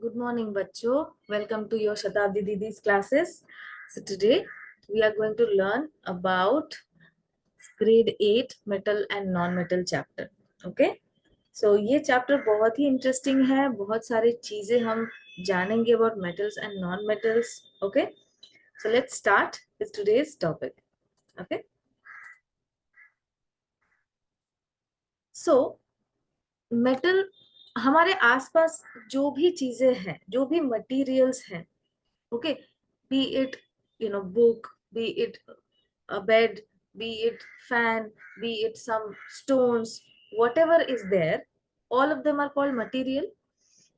Good morning, बच्चों. Welcome to your Shatabdi Didi's classes. So today we are going to learn about grade 8 metal and non-metal chapter. Okay? So ये chapter बहुत ही interesting है. बहुत सारी चीजें हम जानेंगे about metals and non-metals. Okay? So let's start with today's topic. Okay? So metal हमारे आसपास जो भी चीजें हैं, जो भी materials हैं, okay, be it book, be it a bed, be it fan, be it some stones, whatever is there, all of them are called material,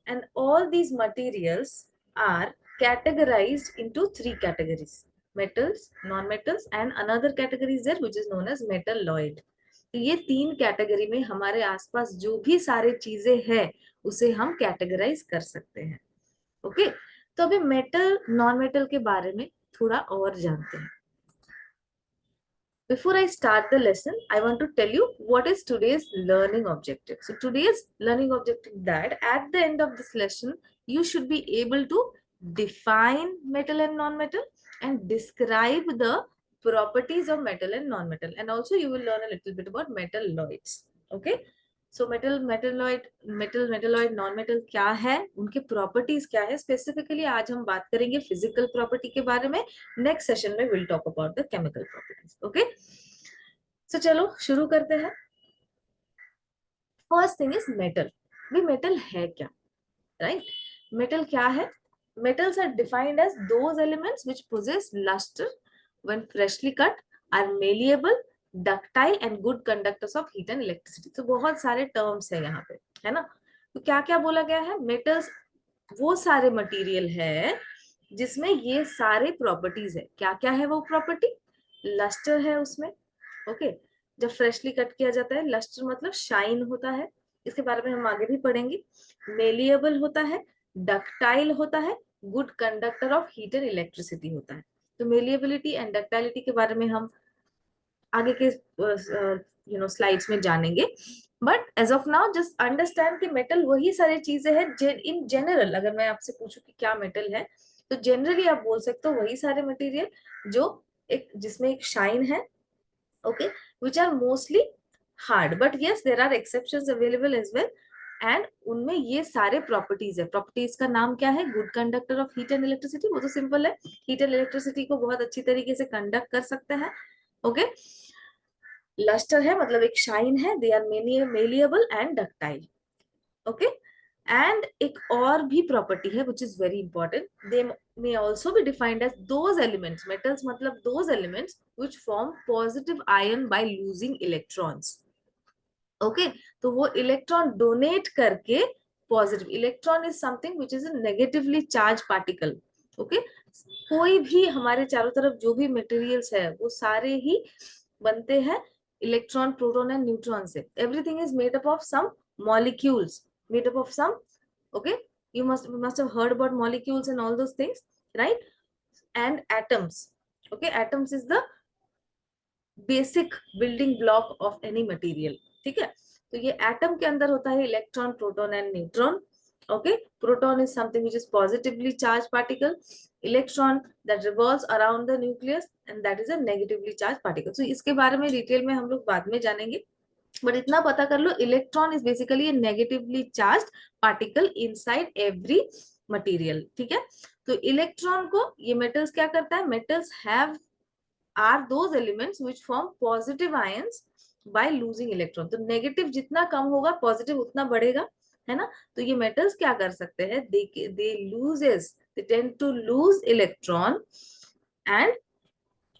and all these materials are categorized into three categories: metals, non-metals, and another category is there which is known as metalloid. तो ये तीन category में हमारे आसपास जो भी सारे चीजें हैं उसे हम कैटेगराइज कर सकते हैं. ओके, तो अभी मेटल नॉन मेटल के बारे में थोड़ा और जानते हैं. Before I start the lesson, I want to tell you what is today's learning objective. So today's learning objective that at the end of this lesson, you should be able to define metal and non-metal and describe the properties of metal and non-metal. And also you will learn a little bit about metalloids. Okay. So metalloid, non-metal क्या है, उनके properties क्या है, specifically आज हम बात करेंगे physical property के बारे में. नेक्स्ट सेशन में will talk about the chemical properties. Okay, so चलो शुरू करते हैं. First thing is metal. भी मेटल है क्या, राइट? मेटल क्या है? metals are defined as those elements which possess luster when freshly cut, are malleable, ductile and good conductors of heat and electricity. तो बहुत सारे टर्म्स है यहाँ पे, है ना? तो क्या क्या बोला गया है? मेटल्स वो सारे मटेरियल है जिसमें ये सारे प्रॉपर्टीज है. क्या क्या है वो प्रॉपर्टी? लस्टर है उसमें. ओके, जब फ्रेशली कट किया जाता है, लस्टर मतलब शाइन होता है, इसके बारे में हम आगे भी पढ़ेंगे. मेलिएबल होता है, डक्टाइल होता है, good conductor of heat and electricity होता है. तो मेलिएबिलिटी एंड डक्टाइलिटी के बारे में हम आगे के स्लाइड्स में जानेंगे. But as of now just understand कि मेटल वही सारी चीजें हैं. इन जनरल अगर मैं आपसे पूछूं कि क्या मेटल है, तो जनरली आप बोल सकते हो वही सारे मटेरियल जो एक जिसमें एक शाइन है, okay, which are mostly hard. But yes, there are exceptions available as well, and उनमें ये सारे प्रॉपर्टीज है. प्रॉपर्टीज का नाम क्या है? Good conductor of heat and electricity. वो तो सिंपल है, हीट एंड इलेक्ट्रिसिटी को बहुत अच्छी तरीके से कंडक्ट कर सकते हैं. ओके, लस्टर है मतलब एक शाइन है, they are malleable and ductile. Okay, and एक और भी प्रॉपर्टी है which is very important. They may also be defined as those elements, metals मतलब those elements which form positive ion by losing electrons. Okay, तो वो electron donate करके positive. Electron is something which is a negatively charge particle. Okay, कोई भी हमारे चारों तरफ जो भी मटेरियल्स है वो सारे ही बनते हैं इलेक्ट्रॉन, प्रोटॉन एंड न्यूट्रॉन से. Everything is made up of some molecules, made up of some, okay, you must have heard about molecules and all those things, right? And atoms. Okay, atoms is the basic building block of any material. ठीक है, तो ये atom के अंदर होता है electron, proton and neutron. Okay, proton is something which is positively charge particle, electron that revolves around the nucleus and that is a negatively charge particle. तो इसके बारे में डिटेल में हम लोग बाद में जानेंगे, बट इतना पता कर लो, electron is basically negatively charge particle inside every material. ठीक है, तो इलेक्ट्रॉन को ये मेटल्स क्या करता है? Metals have are those elements which form positive ions by losing electron. तो नेगेटिव जितना कम होगा पॉजिटिव उतना बढ़ेगा, है ना? तो ये मेटल्स क्या कर सकते हैं? They tend to lose electron and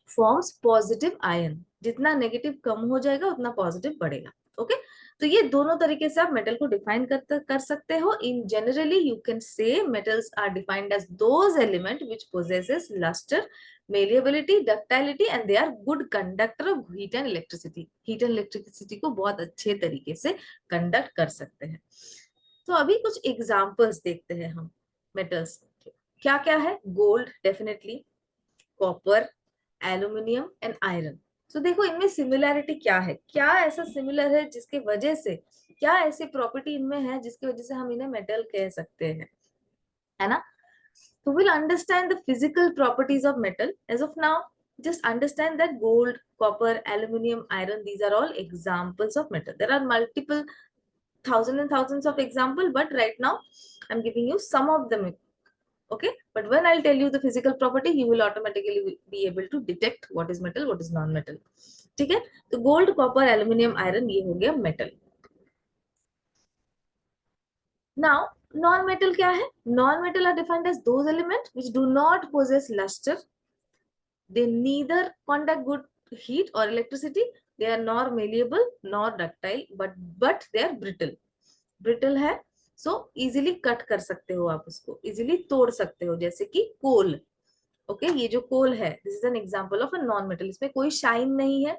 forms positive ion. जितना नेगेटिव कम हो जाएगा उतना पॉजिटिव बढ़ेगा. ओके, तो ये दोनों तरीके से आप मेटल को डिफाइन कर सकते हो. In generally you can say metals are defined as those element which possesses lustre, malleability, ductility and they are good conductor of heat and electricity. Heat and electricity को बहुत अच्छे तरीके से कंडक्ट कर सकते हैं. तो अभी कुछ एग्जांपल्स देखते हैं हम मेटल्स. क्या क्या है? Gold definitely, copper, aluminium and iron. तो देखो इनमें सिमिलैरिटी क्या है, क्या ऐसा सिमिलर है जिसके वजह से, क्या ऐसी प्रॉपर्टी इनमें है जिसकी वजह से हम इन्हें मेटल कह सकते हैं? है ना. So we'll understand the physical properties of metal. As of now, just understand that gold, copper, aluminium, iron, these are all examples of metal. There are multiple thousands and thousands of examples, but right now I'm giving you some of them. Okay, but when I'll tell you the physical property, you will automatically be able to detect what is metal, what is non-metal. ठीक है, तो gold, copper, aluminium, iron, ये हो गया metal. Now non metal क्या है? Non metal are defined as those element which do not possess lustre. They neither conduct good heat or electricity. They are nor malleable nor ductile, but they are brittle. Brittle है, so easily cut कर सकते हो आप उसको, easily तोड़ सकते हो, जैसे कि कोल. ओके, ये जो कोल है, this is an example of a non metal. इसमें कोई शाइन नहीं है,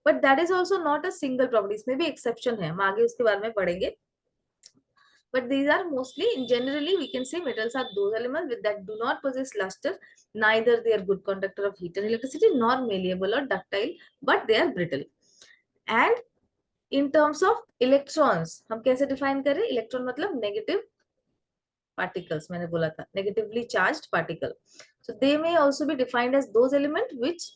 but that is also not a single property. इसमें भी एक्सेप्शन है, हम आगे उसके बारे में पढ़ेंगे. But these are mostly, generally we can say metals are those elements that do not possess luster, neither they are good conductor of heat and electricity nor malleable or ductile, but they are brittle. And in terms of electrons, हम कैसे define करें? Electron मतलब negative particles, मैंने बोला था negatively charged particle. So they may also be defined as those elements which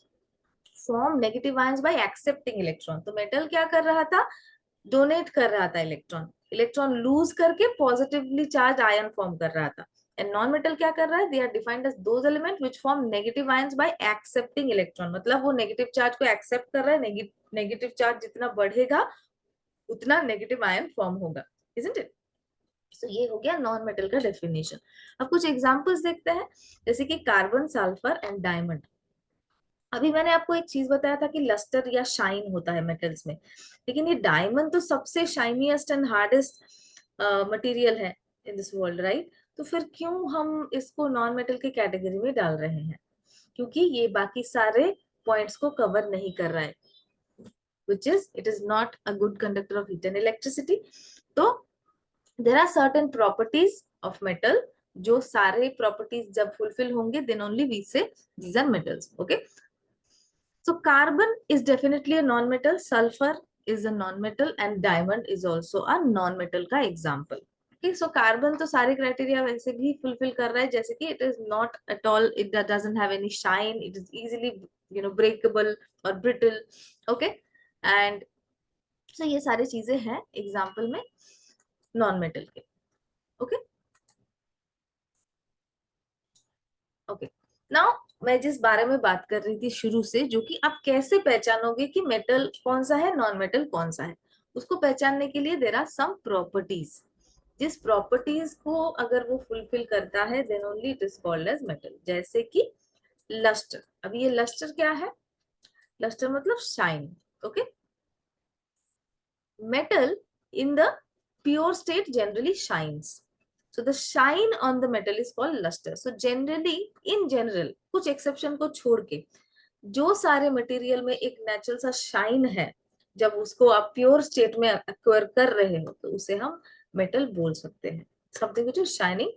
form negative ions by accepting electron. तो metal क्या कर रहा था? डोनेट कर रहा था इलेक्ट्रॉन. इलेक्ट्रॉन लूज करके पॉजिटिवली चार्ज आयन फॉर्म कर रहा था. एंड नॉन मेटल क्या कर रहा है? They are defined as those element which form negative ions by accepting electron. मतलब वो नेगेटिव चार्ज को एक्सेप्ट कर रहा है. नेगेटिव चार्ज जितना बढ़ेगा उतना नेगेटिव आयन फॉर्म होगा. Isn't it? तो ये हो गया नॉन मेटल का डेफिनेशन. अब कुछ एग्जांपल्स देखते हैं, जैसे कि कार्बन, सल्फर एंड डायमंड. अभी मैंने आपको एक चीज बताया था कि लस्टर या शाइन होता है मेटल्स में, लेकिन ये डायमंड तो सबसे शाइनीएस्ट एंड हार्डेस्ट मटेरियल है इन दिस वर्ल्ड, राइट? तो फिर क्यों हम इसको नॉन मेटल की कैटेगरी में डाल रहे हैं? क्योंकि ये बाकी सारे पॉइंट्स को कवर नहीं कर रहा है, which is it is not a good conductor of heat and electricity. तो there are certain properties of metal, जो सारे प्रॉपर्टीज जब फुलफिल होंगे then only we say these are metals. Okay, so carbon is definitely a non-metal, sulfur is a non-metal, and diamond is also a non-metal का example. Okay, so carbon तो सारे criteria वैसे भी fulfill कर रहा है, जैसे कि it is not at all, it doesn't have any shine, it is easily breakable or brittle. Okay, and so ये सारी चीजें हैं example में non-metal के. Okay, okay. नाउ मैं जिस बारे में बात कर रही थी शुरू से, जो कि आप कैसे पहचानोगे कि मेटल कौन सा है, नॉन मेटल कौन सा है, उसको पहचानने के लिए देयर आर सम प्रॉपर्टीज. जिस प्रॉपर्टीज को अगर वो फुलफिल करता है then only it is called as metal. जैसे कि लस्टर. अभी ये लस्टर क्या है? लस्टर मतलब shine. Okay, metal in the pure state generally shines. So the shine on the metal is called luster. So generally, in general, कुछ exception को छोड़ के जो सारे मटेरियल में एक नेचुरल सा शाइन है, जब उसको आप प्योर स्टेट में एक्वायर कर रहे हो तो उसे हम मेटल बोल सकते हैं. समथिंग व्हिच इज शाइनिंग,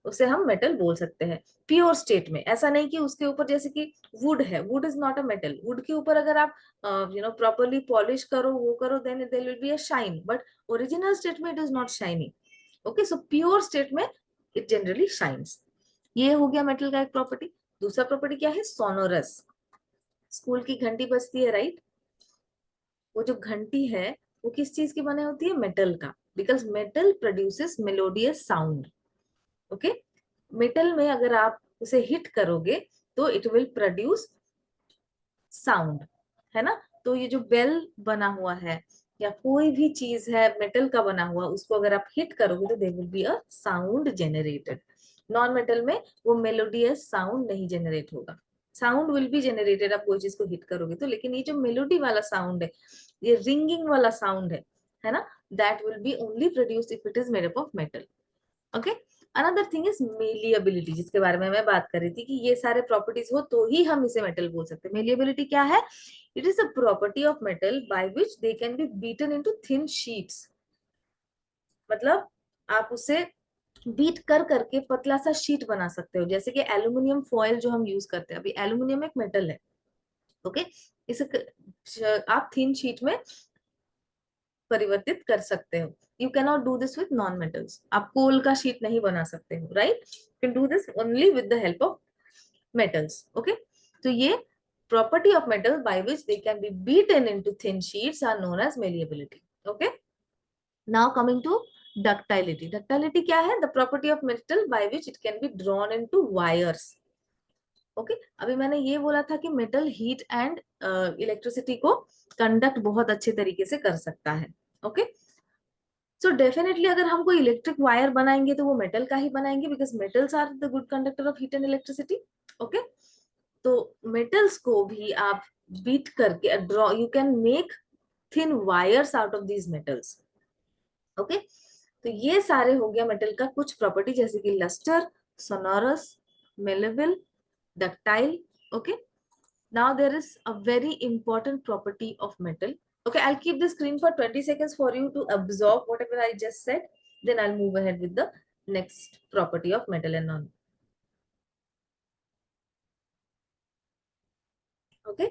उसे हम मेटल बोल सकते हैं प्योर स्टेट में. ऐसा नहीं कि उसके ऊपर, जैसे कि वुड है, wood is not a metal. Wood के ऊपर अगर आप प्रॉपरली पॉलिश करो, वो करो, then there will be a shine, but original state में it is not shining. Okay, so pure state में इट जनरली शाइन्स. ये हो गया मेटल का एक प्रॉपर्टी. दूसरा प्रॉपर्टी क्या है? सोनोरस. स्कूल की घंटी बजती है, राइट? वो जो घंटी है वो किस चीज की बने होती है? मेटल का. Because metal produces melodious sound. Okay, metal में अगर आप उसे हिट करोगे तो इट विल प्रोड्यूस साउंड, है ना? तो ये जो बेल बना हुआ है या कोई भी चीज है मेटल का बना हुआ, उसको अगर आप हिट करोगे तो there will be a sound generated. Non metal में वो मेलोडियस साउंड नहीं जनरेट होगा. साउंड विल बी जनरेटेड आप कोई चीज को हिट करोगे तो, लेकिन ये जो मेलोडी वाला साउंड है, ये रिंगिंग वाला साउंड है ना, that will be only produced if it is made up of metal. Okay, another thing is malleability, जिसके बारे में मैं बात कर रही थी कि ये सारे प्रॉपर्टीज हो तो ही हम इसे मेटल बोल सकते हैं. मेलिएबिलिटी क्या है? It is a property of metal by which they can be beaten into thin sheets. मतलब आप उसे बीट कर करके पतला सा शीट बना सकते हो, जैसे कि एल्यूमिनियम फॉयल जो हम यूज करते हैं. अभी एल्यूमिनियम एक मेटल है. ओके, इसे आप थिन शीट में परिवर्तित कर सकते हो. You can not do this with non metals. आप कोल का शीट नहीं बना सकते हो, right? You can do this only with the help of metals. Okay, so ये property of metal by which they can be beaten into thin sheets are known as malleability. Okay, now coming to ductility. Ductility क्या है? The property of metal by which it can be drawn into wires. Okay अभी मैंने ये बोला था कि metal heat and electricity को conduct बहुत अच्छे तरीके से कर सकता है. ओके सो डेफिनेटली अगर हम कोई इलेक्ट्रिक वायर बनाएंगे तो वो मेटल का ही बनाएंगे, because metals are the good conductor of heat and electricity. Okay तो मेटल्स को भी आप बीट करके draw, you can make thin wires out of these metals. Okay तो ये सारे हो गया मेटल का कुछ प्रॉपर्टी, जैसे कि lustre, sonorous, malleable, ductile. Okay, now there is a very important property of metal. Okay, I'll keep the screen for 20 seconds for you to absorb whatever I just said, then I'll move ahead with the next property of metal and non. Okay,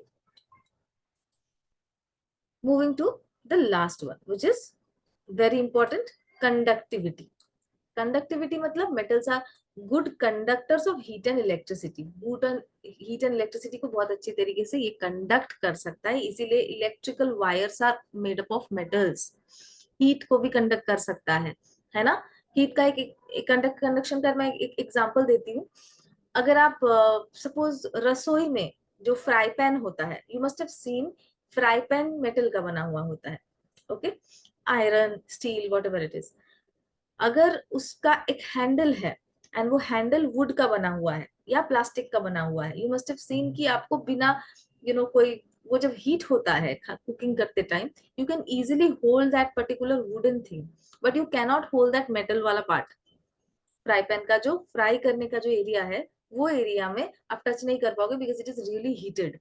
moving to the last one, which is very important, conductivity. Conductivity मतलब metals are good conductors of heat and electricity. Heat and electricity को बहुत अच्छी तरीके से ये conduct कर सकता है, इसीलिए electrical wires are made up of metals. Heat को भी कंडक्ट कर सकता है ना. हीट का एक कंडक्शन का मैं एक एग्जांपल देती हूँ. अगर आप सपोज रसोई में जो फ्राई पैन होता है, you must have seen fry pan metal का बना हुआ होता है. Okay iron, steel, whatever it is. अगर उसका एक हैंडल है एंड वो हैंडल वुड का बना हुआ है या प्लास्टिक का बना हुआ है, यू मस्ट हैव सीन कि आपको बिना कोई वो जब हीट होता है कुकिंग करते time, you can easily hold that particular wooden thing, but you can not hold that metal वाला पार्ट. फ्राई पैन का जो फ्राई करने का जो एरिया है, वो एरिया में आप टच नहीं कर पाओगे, because it is really heated.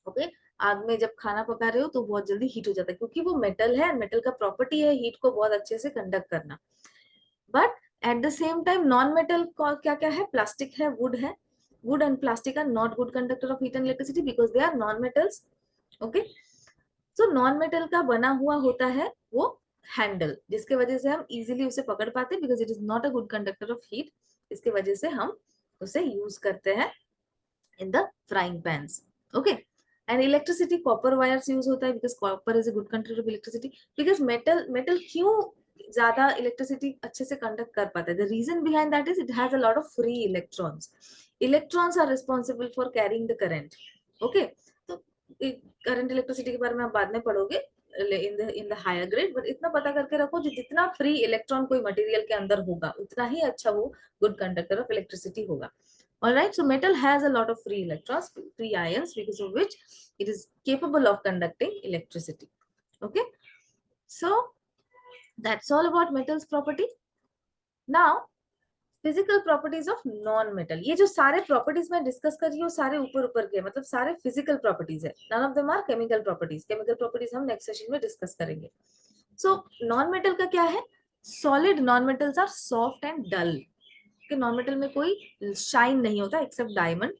Okay आग में जब खाना पका रहे हो तो बहुत जल्दी हीट हो जाता है, क्योंकि वो मेटल है. मेटल का प्रॉपर्टी है हीट को बहुत अच्छे से कंडक्ट करना. But at the same time non metal क्या क्या है? प्लास्टिक है, वुड है. Wood and plastic are not good conductor of heat and electricity because they are non metals. Okay so non metal का बना हुआ होता है वो हैंडल, जिसके वजह से हम इजीली उसे पकड़ पाते हैं, because it is not a good conductor of heat. इसके वजह से हम उसे यूज करते हैं in the frying pans. Okay and electricity, copper wires use होता है, because copper is a good conductor of electricity. Because metal क्यों ज्यादा इलेक्ट्रिसिटी अच्छे से कंडक्ट कर पाता है? The reason behind that is it has a lot of free electrons. Electrons are responsible for carrying the current. Okay तो current electricity के बारे में आप बाद में पढ़ोगे in the higher grade, but इतना पता करके रखो जो जितना फ्री इलेक्ट्रॉन कोई मटेरियल के अंदर होगा उतना ही अच्छा वो गुड कंडक्टर ऑफ इलेक्ट्रिसिटी होगा. All right, so metal has a lot of free electrons, free ions, because of which it is capable of conducting electricity. Okay, so that's all about metals property. Now physical properties of non metal. ये जो सारे properties मैं discuss कर रही हूँ सारे ऊपर ऊपर के, मतलब सारे फिजिकल प्रॉपर्टीज है. None of them are chemical properties. Chemical properties हम नेक्स्ट सेशन में डिस्कस करेंगे. सो नॉन मेटल का क्या है? Solid non metals are soft and dull. कि नॉन मेटल में कोई शाइन नहीं होता एक्सेप्ट डायमंड.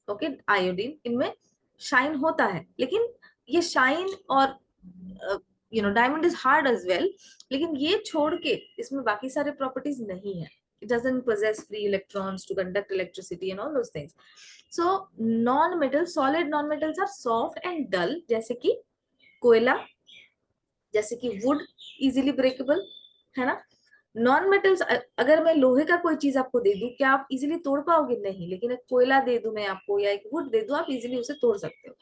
ओके आयोडीन, इनमें शाइन होता है, लेकिन ये शाइन और diamond is hard as well, लेकिन ये छोड़ के इसमें बाकी सारे प्रॉपर्टीज नहीं है. It doesn't possess free electrons to conduct electricity and all those things. So non-metal, solid non-metals are soft and dull, जैसे कि कोयला, जैसे कि वुड इजीली ब्रेकेबल है ना. नॉन मेटल्स, अगर मैं लोहे का कोई चीज आपको दे दूं, क्या आप इजीली तोड़ पाओगे? नहीं. लेकिन एक कोयला दे दूं मैं आपको या एक वुड दे दूं, आप इजीली उसे तोड़ सकते हो.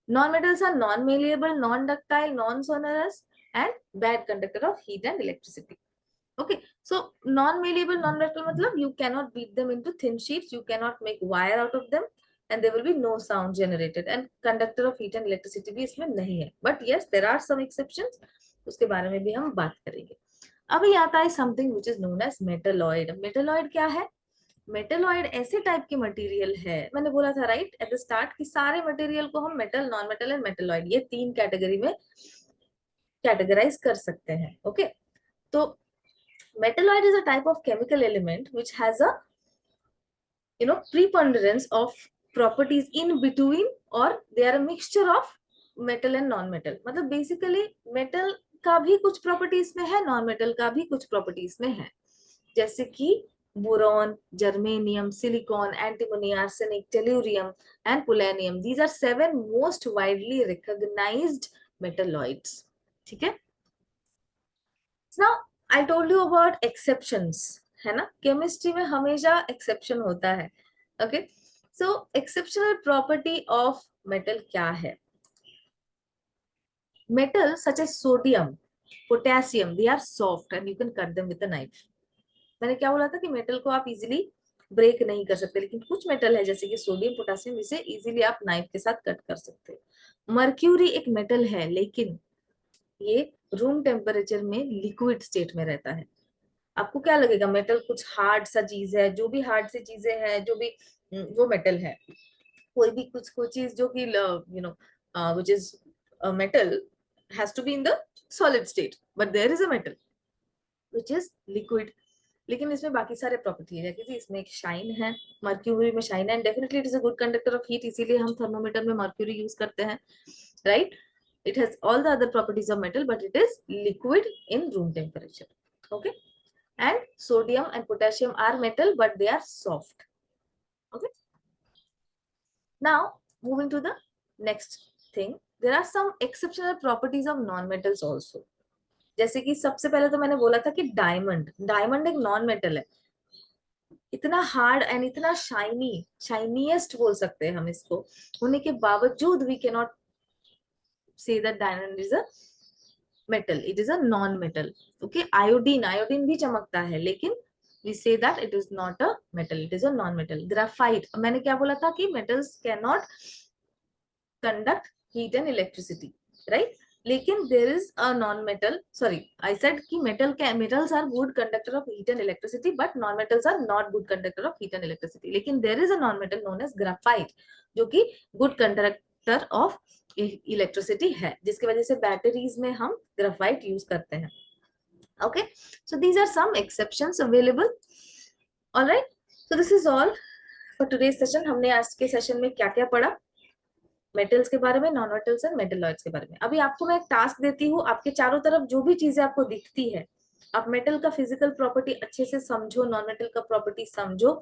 Non metals are non malleable, non ductile, non sonorous and bad conductor of heat and electricity. Okay, so non-malleable, non-metal मतलब you cannot beat them into thin sheets, you cannot make wire out of them, and there will be no sound generated, and conductor of heat and electricity भी इसमें नहीं है. But yes, there are some exceptions, उसके बारे में भी हम बात करेंगे. अभी आता है something which is known as metalloid. metalloid क्या है? मेटेलॉइड ऐसे टाइप की मटेरियल है, मैंने बोला था राइट एट द स्टार्ट कि सारे मटेरियल को हम metal, non metal and metalloid ये तीन कैटेगरी में कैटेगराइज कर सकते हैं. ओके तो metalloid is a type of chemical element which has a preponderance of properties in between, or they are a mixture of metal and non metal. मतलब basically metal का भी कुछ प्रॉपर्टीज में है, नॉन मेटल का भी कुछ प्रॉपर्टीज में है, जैसे कि boron, germanium, silicon, antimony, arsenic, tellurium and polonium. These are 7 most widely recognised metalloids. ठीक है. Now I told you about exceptions, है ना. केमिस्ट्री में हमेशा एक्सेप्शन होता है. Okay. So exceptional property of metal क्या है? Metals such as sodium, potassium, they are soft and you can cut them with a knife. मैंने क्या बोला था कि मेटल को आप इजीली ब्रेक नहीं कर सकते, लेकिन कुछ मेटल है जैसे कि सोडियम, पोटेशियम, इसे इजीली आप नाइफ के साथ कट कर सकते हो. मर्क्यूरी एक मेटल है, लेकिन ये रूम टेम्परेचर में लिक्विड स्टेट में रहता है. आपको क्या लगेगा मेटल कुछ हार्ड सा चीज है? जो भी हार्ड सी चीजें हैं, जो भी वो मेटल है. कोई भी कुछ कोई चीज जो कि which is metal has to be in the solid state, but there is a metal which is liquid. लेकिन इसमें बाकी सारे प्रॉपर्टी है, जैसे इसमें एक शाइन है, मर्क्यूरी में शाइन है, and definitely it is a good conductor of heat, इसीलिए हम थर्मोमीटर में मर्क्यूरी यूज करते हैं, right. It has all the other properties of metal, but it is liquid in room temperature. Okay. And sodium and potassium are metal, but they are soft. Okay. Now moving to the next thing, there are some exceptional properties of non metals also. जैसे कि सबसे पहले तो मैंने बोला था कि diamond, diamond एक नॉन मेटल है. इतना हार्ड एंड इतना शाइनी, शाइनीएस्ट बोल सकते हैं हम इसको, होने के बावजूद we can not say that diamond is a metal, it is a non metal. Okay. Iodine, iodine भी चमकता है, लेकिन we say that it is not a metal, it is a non metal. Graphite, मैंने क्या बोला था कि metals cannot conduct heat and electricity, right. लेकिन there is a non metal, sorry, I said कि metals are good conductor of heat and electricity, but non metals are not good conductor of heat and electricity. लेकिन there is a non metal known as graphite, जो कि good conductor of electricity है, जिसकी वजह से batteries में हम graphite use करते हैं. Okay, so these are some exceptions available. All right, so this is all for today's session. हमने आज के सेशन में क्या क्या पढ़ा? मेटल्स के बारे में, नॉन मेटल्स और मेटलॉइड्स के बारे में. अभी आपको मैं एक टास्क देती हूँ, आपके चारों तरफ जो भी चीजें आपको दिखती है, आप मेटल का फिजिकल प्रॉपर्टी अच्छे से समझो, नॉन मेटल का प्रॉपर्टी समझो,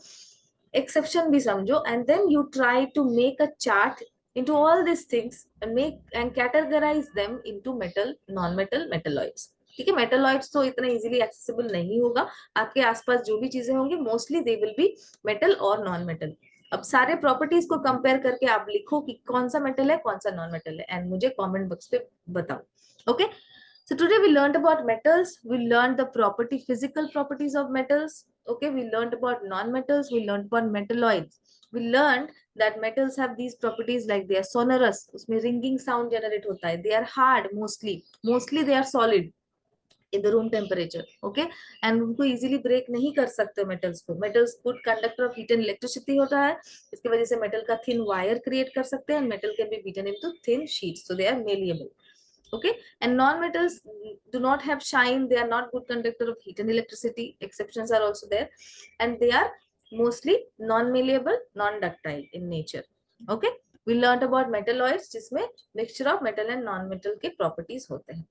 एक्सेप्शन भी समझो, and then you try to make a chart into all these things and make and categorize them into metal, non metal, metalloids. ठीक है. मेटलॉइड्स तो इतना इजीली एक्सेसिबल नहीं होगा. आपके आसपास जो भी चीजें होंगी mostly they will be metal और नॉन मेटल. अब सारे प्रॉपर्टीज को कंपेयर करके आप लिखो कि कौन सा मेटल है, कौन सा नॉन मेटल है, एंड मुझे कमेंट बॉक्स पे बताओ. Okay. So today we learned about metals, we learned the physical properties of metals. Okay, we learned about non-metals, we learned about metalloids. We learned that metals have these properties like they are sonorous, उसमें ringing sound generate होता है. They are hard mostly they are solid in the room temperature. Okay, and उनको easily break नहीं कर सकते metals को. Metals good conductor of heat and electricity होता है, इसकी वजह से metal का thin wire create कर सकते हैं. Metal can be beaten into thin sheets, so they are malleable. Okay, and non-metals do not have shine, they are not good conductor of heat and electricity. Exceptions are also there, and they are mostly non-malleable, non-ductile in nature. Okay, we learned about metalloids, जिसमें mixture of metal and non-metal के properties होते हैं.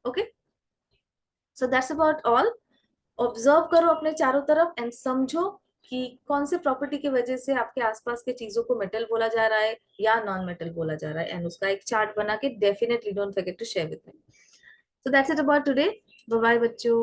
Okay, so that's about all. Observe करो अपने चारों तरफ and समझो कि कौन से प्रॉपर्टी की वजह से आपके आसपास के चीजों को मेटल बोला जा रहा है या नॉन मेटल बोला जा रहा है, एंड उसका एक चार्ट बना के definitely don't forget to share with me. So that's it about today. Bye bye बच्चों.